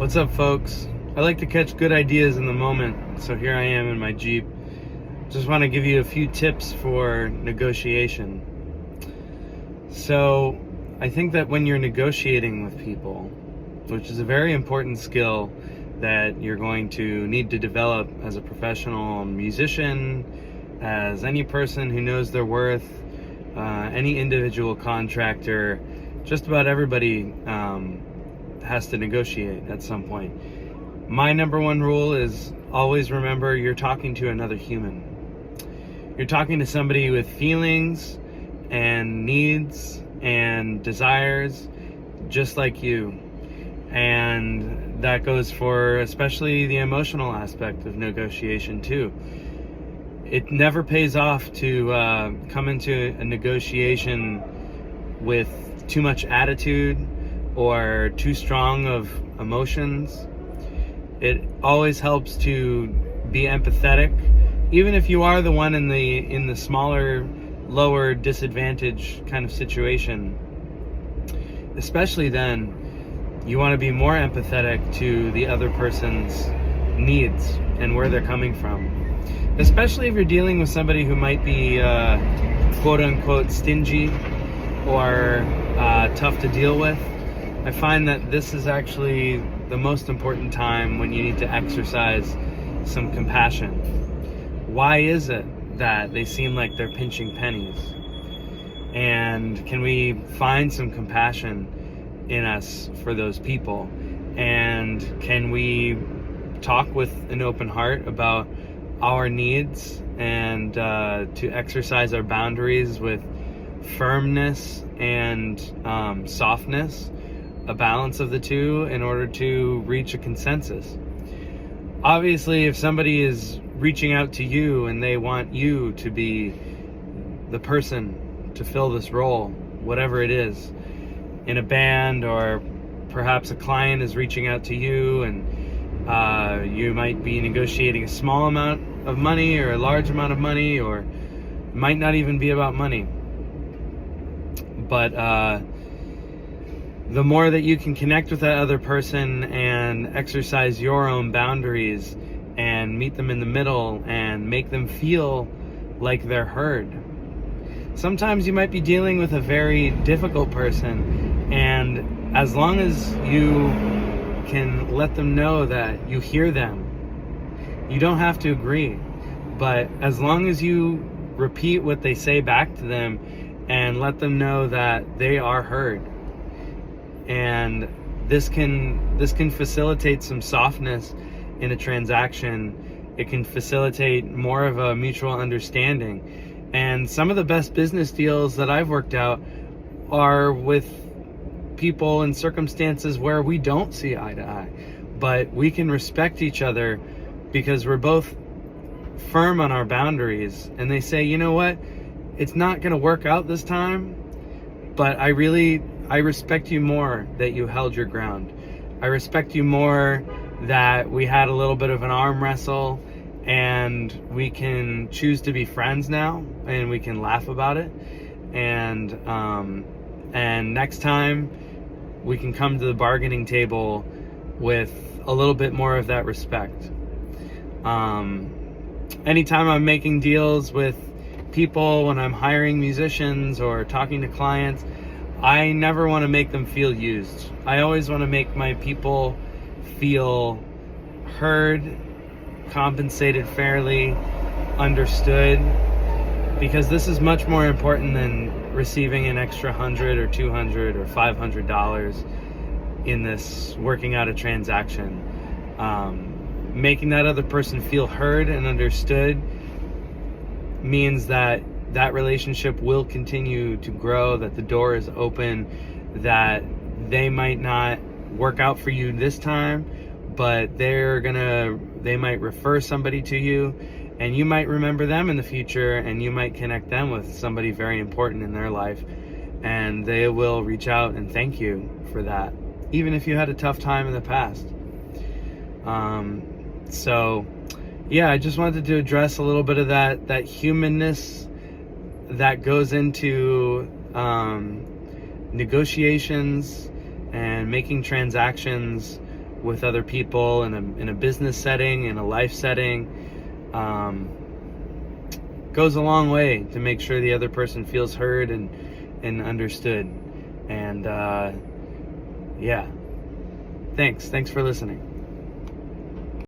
What's up, folks? I like to catch good ideas in the moment, so here I am in my Jeep. Just want to give you a few tips for negotiation. So, I think that when you're negotiating with people, which is a very important skill that you're going to need to develop as a professional musician, as any person who knows their worth, any individual contractor, just about everybody has to negotiate at some point. My number one rule is always remember you're talking to another human. You're talking to somebody with feelings and needs and desires just like you. And that goes for especially the emotional aspect of negotiation too. It never pays off to come into a negotiation with too much attitude or too strong of emotions. It always helps to be empathetic, even if you are the one in the smaller, lower disadvantage kind of situation. Especially then, you want to be more empathetic to the other person's needs and where they're coming from. Especially if you're dealing with somebody who might be quote-unquote stingy or tough to deal with. I find that this is actually the most important time when you need to exercise some compassion. Why is it that they seem like they're pinching pennies? And can we find some compassion in us for those people? And can we talk with an open heart about our needs and to exercise our boundaries with firmness and softness, a balance of the two in order to reach a consensus? Obviously, if somebody is reaching out to you and they want you to be the person to fill this role, whatever it is, in a band, or perhaps a client is reaching out to you and you might be negotiating a small amount of money or a large amount of money, or it might not even be about money. But the more that you can connect with that other person and exercise your own boundaries and meet them in the middle and make them feel like they're heard. Sometimes you might be dealing with a very difficult person, and as long as you can let them know that you hear them, you don't have to agree, but as long as you repeat what they say back to them and let them know that they are heard, and this can facilitate some softness in a transaction. It can facilitate more of a mutual understanding. And some of the best business deals that I've worked out are with people in circumstances where we don't see eye to eye, but we can respect each other because we're both firm on our boundaries. And they say, you know what, it's not going to work out this time, but I respect you more that you held your ground. I respect you more that we had a little bit of an arm wrestle and we can choose to be friends now and we can laugh about it. And next time we can come to the bargaining table with a little bit more of that respect. Anytime I'm making deals with people, when I'm hiring musicians or talking to clients, I never want to make them feel used. I always want to make my people feel heard, compensated fairly, understood, because this is much more important than receiving an extra $100 or $200 or $500 in this working out a transaction. Making that other person feel heard and understood means that that relationship will continue to grow, that the door is open, that they might not work out for you this time, but they might refer somebody to you, and you might remember them in the future, and you might connect them with somebody very important in their life, and they will reach out and thank you for that, even if you had a tough time in the past. So yeah, I just wanted to address a little bit of that humanness that goes into negotiations and making transactions with other people in a business setting, in a life setting, goes a long way to make sure the other person feels heard and understood. And yeah, thanks for listening.